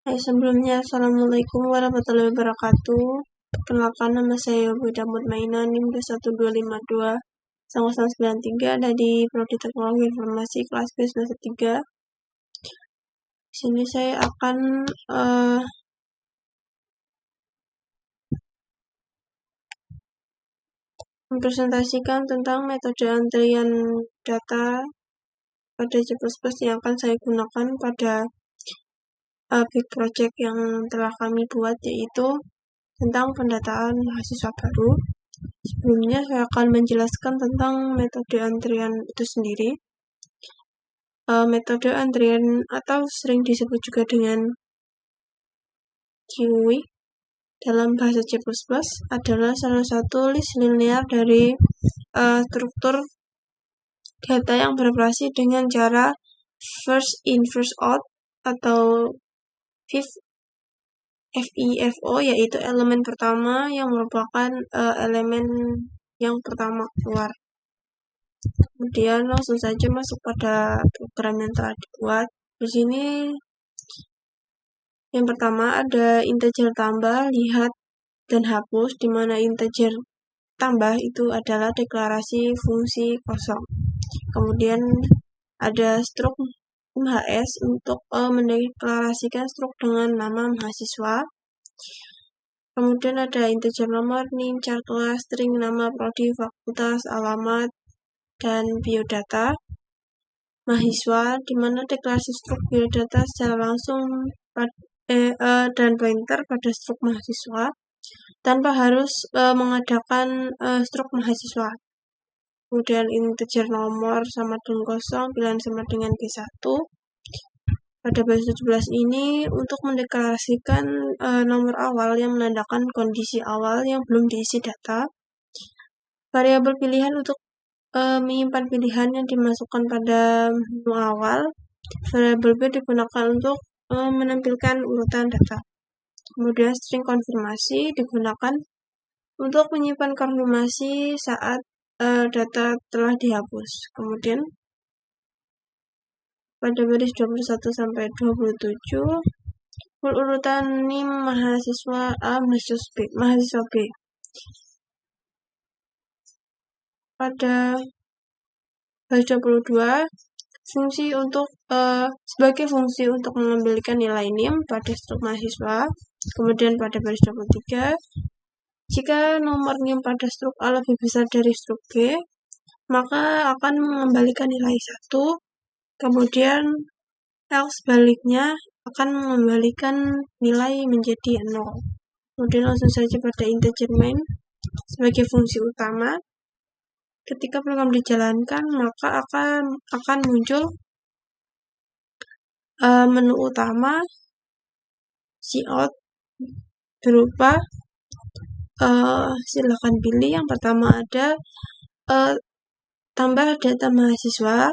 Hai, sebelumnya Assalamualaikum warahmatullahi wabarakatuh. Perkenalkan, nama saya Wida Mutmainah, NIM 21252-1993 dari Prodi Teknologi Informasi kelas B semester 3. Di sini saya akan mempresentasikan tentang metode antrian data pada C++ yang akan saya gunakan pada big project yang telah kami buat, yaitu tentang pendataan mahasiswa baru. Sebelumnya saya akan menjelaskan tentang metode antrian itu sendiri. Metode antrian atau sering disebut juga dengan queuing dalam bahasa C++ adalah salah satu list linear dari struktur data yang beroperasi dengan cara first in first out atau FIFO, yaitu elemen pertama yang merupakan elemen yang pertama keluar. Kemudian langsung saja masuk pada program yang telah dibuat. Di sini yang pertama ada integer tambah, lihat, dan hapus, di mana integer tambah itu adalah deklarasi fungsi kosong. Kemudian ada struct MHS untuk mendeklarasikan struct dengan nama mahasiswa. Kemudian ada integer nomor, name, char kelas, string, nama, prodi, fakultas, alamat, dan biodata mahasiswa, di mana deklarasi struct biodata secara langsung dan pointer pada struct mahasiswa tanpa harus mengadakan struct mahasiswa. Kemudian integer nomor sama dengan kosong, pilihan sama dengan B1. Pada baris 17 ini untuk mendeklarasikan nomor awal yang menandakan kondisi awal yang belum diisi data. Variabel pilihan untuk menyimpan pilihan yang dimasukkan pada menu awal. Variabel B digunakan untuk menampilkan urutan data. Kemudian string konfirmasi digunakan untuk menyimpan konfirmasi saat data telah dihapus. Kemudian pada baris 21 sampai 27 urutan NIM mahasiswa A, mahasiswa B. Pada baris 22 sebagai fungsi untuk mengembalikan nilai NIM pada struk mahasiswa. Kemudian pada baris 23, jika nomor NIM pada struk A lebih besar dari struk B, maka akan mengembalikan nilai 1. Kemudian sebaliknya akan mengembalikan nilai menjadi 0. Kemudian langsung saja pada integer main sebagai fungsi utama. Ketika program dijalankan, maka akan muncul menu utama cout berupa silakan pilih. Yang pertama ada tambah data mahasiswa,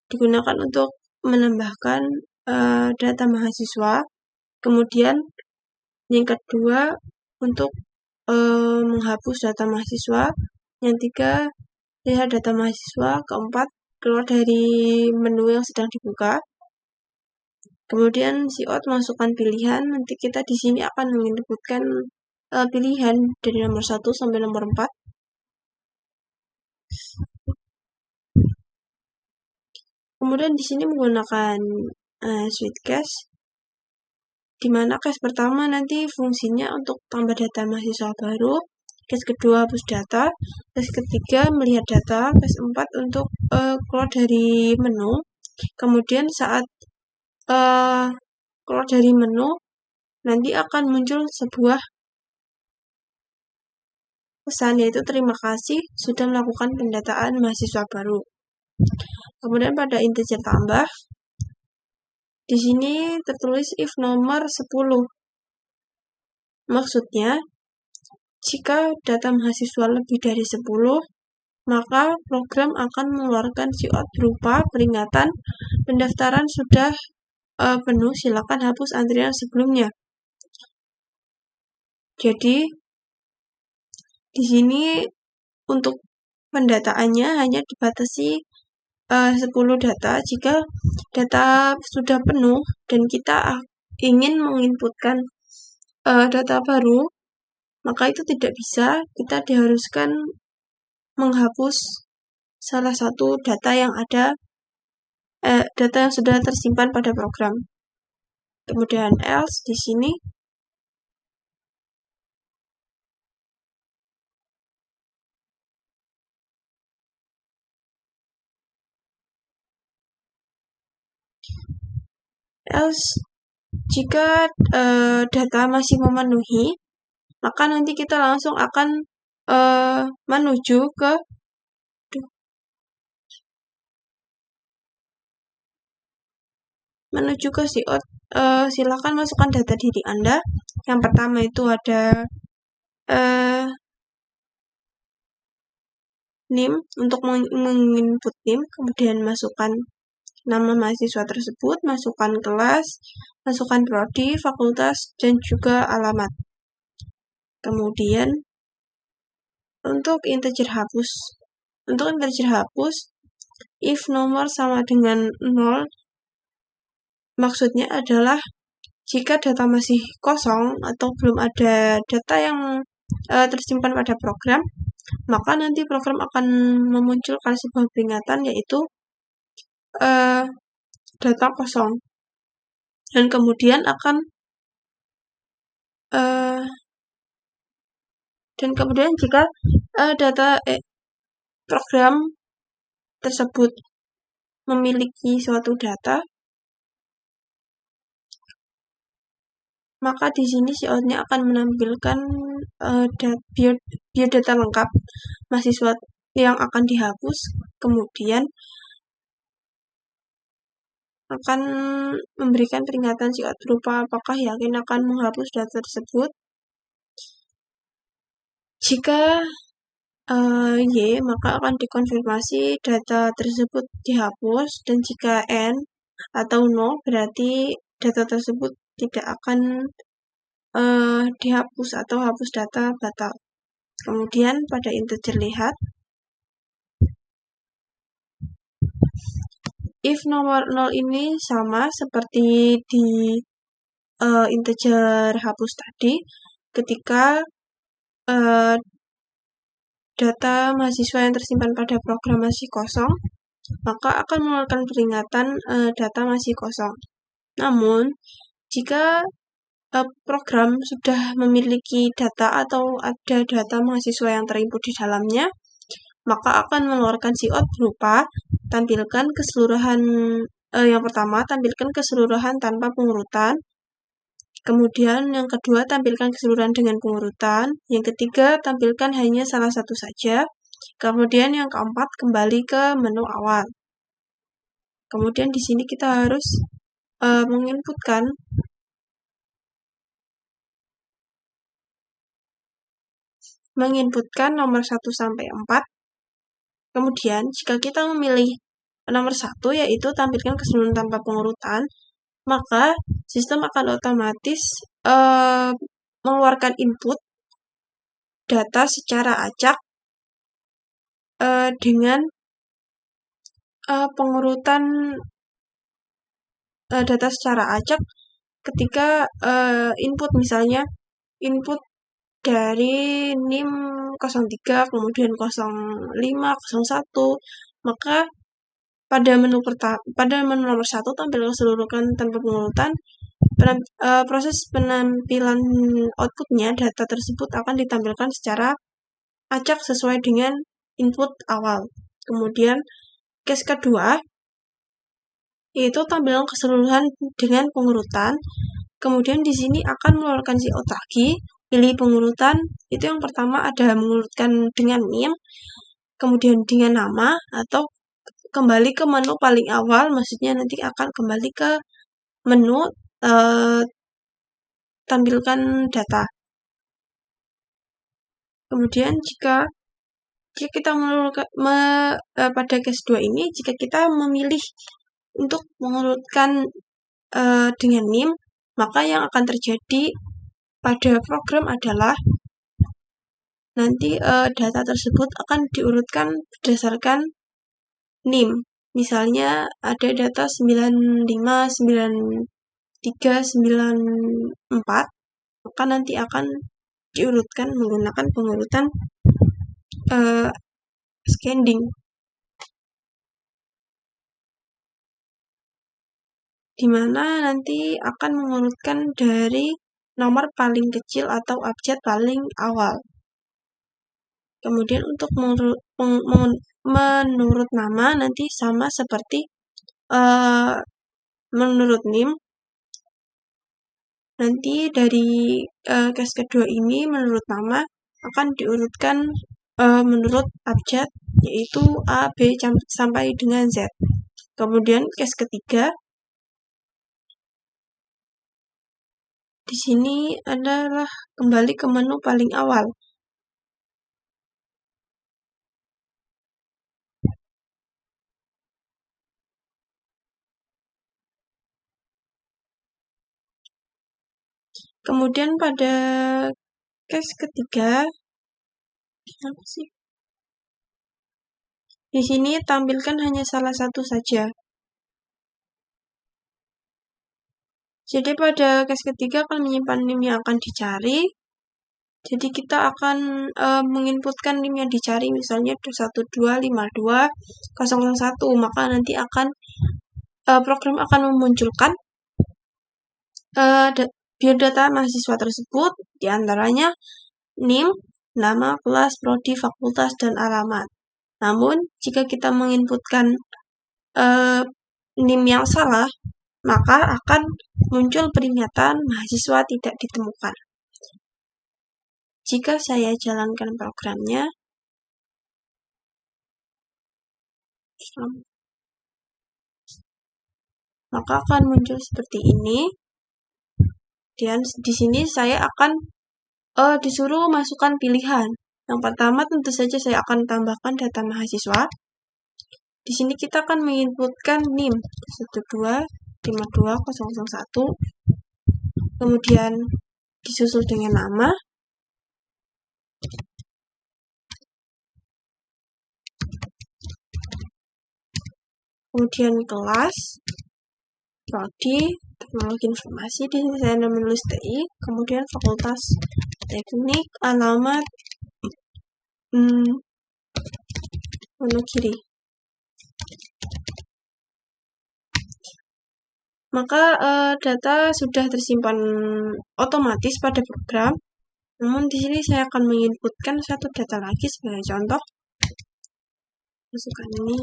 digunakan untuk menambahkan data mahasiswa. Kemudian yang kedua untuk menghapus data mahasiswa. Yang tiga, lihat data mahasiswa. Keempat, keluar dari menu yang sedang dibuka. Kemudian cout masukkan pilihan. Nanti kita di sini akan menyebutkan pilihan dari nomor 1 sampai nomor 4. Kemudian di sini menggunakan switch case, di mana case pertama nanti fungsinya untuk tambah data mahasiswa baru, case kedua hapus data, case ketiga melihat data, case 4 untuk keluar dari menu. Kemudian saat keluar dari menu, nanti akan muncul sebuah pesan, yaitu terima kasih sudah melakukan pendataan mahasiswa baru. Kemudian pada integer tambah, di sini tertulis if nomor 10. Maksudnya, jika data mahasiswa lebih dari 10, maka program akan mengeluarkan cout berupa peringatan pendaftaran sudah penuh, silakan hapus antrian sebelumnya. Jadi di sini untuk pendataannya hanya dibatasi 10 data. Jika data sudah penuh dan kita ingin menginputkan data baru, maka itu tidak bisa, kita diharuskan menghapus salah satu data yang ada, data yang sudah tersimpan pada program. Kemudian else di sini else jika data masih memenuhi, maka nanti kita langsung akan menuju ke SIOT. Silakan masukkan data diri Anda. Yang pertama itu ada NIM untuk menginput NIM, kemudian masukkan nama mahasiswa tersebut, masukkan kelas, masukkan prodi, fakultas, dan juga alamat. Kemudian untuk integer hapus, if nomor sama dengan 0, maksudnya adalah jika data masih kosong atau belum ada data yang tersimpan pada program, maka nanti program akan memunculkan sebuah peringatan, yaitu data kosong, dan kemudian jika data program tersebut memiliki suatu data, maka di sini SIOT-nya akan menampilkan biodata lengkap mahasiswa yang akan dihapus, kemudian akan memberikan peringatan SIOT berupa apakah yakin akan menghapus data tersebut. Jika Y, maka akan dikonfirmasi data tersebut dihapus, dan jika N atau No, berarti data tersebut tidak akan dihapus atau hapus data batal. Kemudian pada integer lihat, if nomor 0 ini sama seperti di integer hapus tadi, ketika data mahasiswa yang tersimpan pada program masih kosong, maka akan mengeluarkan peringatan data masih kosong. Namun, jika program sudah memiliki data atau ada data mahasiswa yang terinput di dalamnya, maka akan mengeluarkan SIOT berupa tampilkan keseluruhan. Yang pertama, tampilkan keseluruhan tanpa pengurutan. Kemudian yang kedua, tampilkan keseluruhan dengan pengurutan. Yang ketiga, tampilkan hanya salah satu saja. Kemudian yang keempat, kembali ke menu awal. Kemudian di sini kita harus menginputkan nomor 1 sampai 4. Kemudian jika kita memilih nomor 1, yaitu tampilkan keseluruhan tanpa pengurutan, maka sistem akan otomatis mengeluarkan input data secara acak dengan pengurutan data secara acak ketika input, misalnya input dari NIM 03, kemudian 05, 01, maka pada menu nomor 1 tampil keseluruhan tanpa pengurutan. Proses penampilan outputnya, data tersebut akan ditampilkan secara acak sesuai dengan input awal. Kemudian case kedua, yaitu tampilan keseluruhan dengan pengurutan. Kemudian di sini akan mengeluarkan SIOT lagi, pilih pengurutan. Itu yang pertama ada mengurutkan dengan NIM, kemudian dengan nama, atau kembali ke menu paling awal, maksudnya nanti akan kembali ke menu tampilkan data. Kemudian jika kita pada case 2 ini, jika kita memilih untuk mengurutkan dengan NIM, maka yang akan terjadi pada program adalah nanti data tersebut akan diurutkan berdasarkan NIM. Misalnya ada data 95, 394, maka nanti akan diurutkan menggunakan pengurutan ascending, di mana nanti akan mengurutkan dari nomor paling kecil atau abjad paling awal. Kemudian untuk menurut nama nanti sama seperti menurut NIM. Nanti dari case kedua ini menurut nama akan diurutkan menurut abjad, yaitu A, B sampai dengan Z. Kemudian case ketiga, di sini adalah kembali ke menu paling awal. Kemudian pada case ketiga, apa sih? Di sini tampilkan hanya salah satu saja. Jadi pada case ketiga akan menyimpan NIM yang akan dicari. Jadi kita akan menginputkan NIM yang dicari, misalnya 12520101, maka nanti akan program akan memunculkan biodata mahasiswa tersebut, diantaranya NIM, nama, kelas, prodi, fakultas, dan alamat. Namun, jika kita menginputkan NIM yang salah, maka akan muncul peringatan mahasiswa tidak ditemukan. Jika saya jalankan programnya, maka akan muncul seperti ini. Dan di sini saya akan disuruh masukkan pilihan. Yang pertama tentu saja saya akan tambahkan data mahasiswa. Di sini kita akan menginputkan NIM 1252001, kemudian disusul dengan nama, kemudian kelas, prodi, teknologi informasi, di sini saya menulis TI, kemudian fakultas teknik, alamat Wonogiri. Maka data sudah tersimpan otomatis pada program. Namun di sini saya akan menginputkan satu data lagi sebagai contoh. Masukkan ini.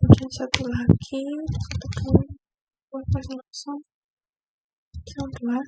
Kemudian satu lagi, 1220002.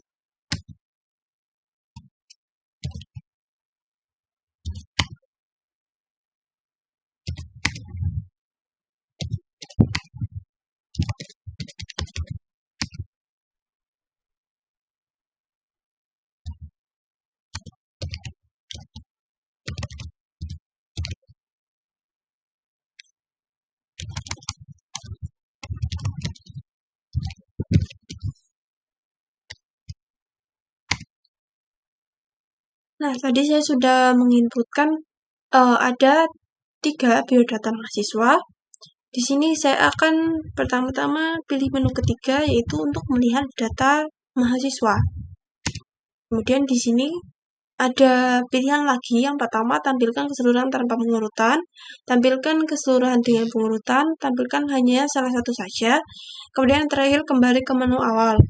Nah, tadi saya sudah menginputkan ada 3 biodata mahasiswa. Di sini saya akan pertama-tama pilih menu ketiga, yaitu untuk melihat data mahasiswa. Kemudian di sini ada pilihan lagi. Yang pertama, tampilkan keseluruhan tanpa pengurutan, tampilkan keseluruhan dengan pengurutan, tampilkan hanya salah satu saja. Kemudian terakhir kembali ke menu awal.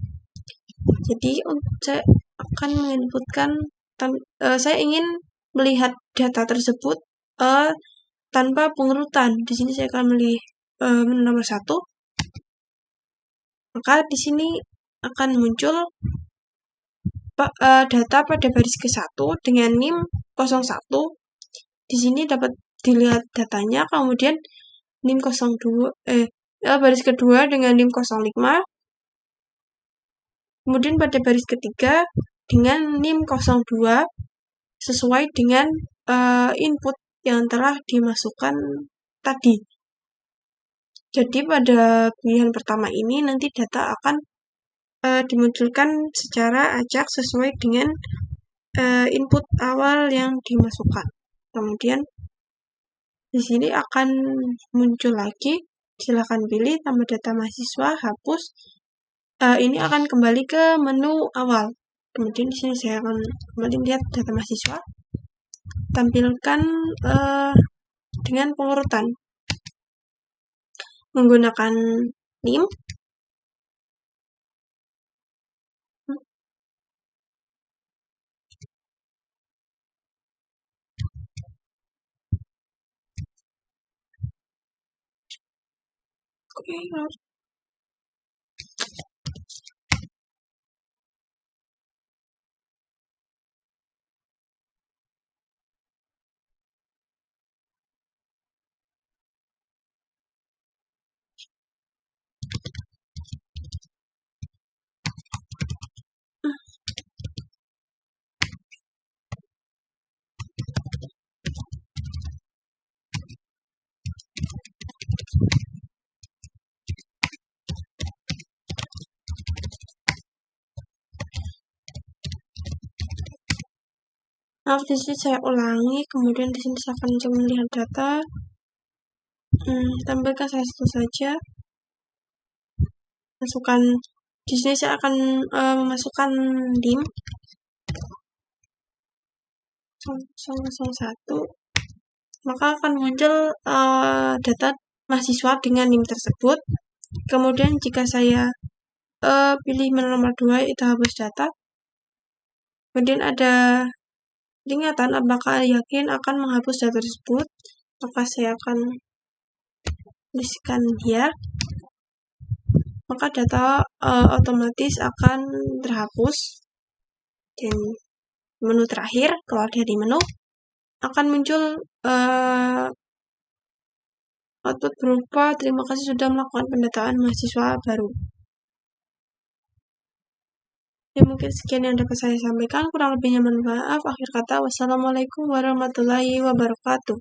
Jadi saya akan menginputkan, saya ingin melihat data tersebut tanpa pengurutan. Di sini saya akan memilih menu nomor 1. Maka di sini akan muncul data pada baris ke-1 dengan NIM 01. Di sini dapat dilihat datanya, kemudian NIM 02, baris kedua dengan NIM 05. Kemudian pada baris ketiga dengan NIM 02 sesuai dengan input yang telah dimasukkan tadi. Jadi pada pilihan pertama ini nanti data akan dimunculkan secara acak sesuai dengan input awal yang dimasukkan. Kemudian di sini akan muncul lagi, silakan pilih tambah data mahasiswa, hapus. Ini akan kembali ke menu awal. Kemudian di sini saya akan kembali lihat data mahasiswa, tampilkan dengan pengurutan menggunakan NIM. Oke. Maaf, di sini saya ulangi. Kemudian di sini saya akan coba melihat data. Tampilkan saya satu saja. Masukkan. Di sini saya akan memasukkan DIM 001. Maka akan muncul data mahasiswa dengan NIM tersebut. Kemudian jika saya pilih menu nomor 2 itu hapus data. Kemudian ada peringatan apakah yakin akan menghapus data tersebut. Maka saya akan tuliskan ya. Maka data otomatis akan terhapus. Dan menu terakhir, keluar dari menu, akan muncul output berupa terima kasih sudah melakukan pendataan mahasiswa baru. Ya, mungkin sekian yang dapat saya sampaikan. Kurang lebihnya mohon maaf. Akhir kata, wassalamualaikum warahmatullahi wabarakatuh.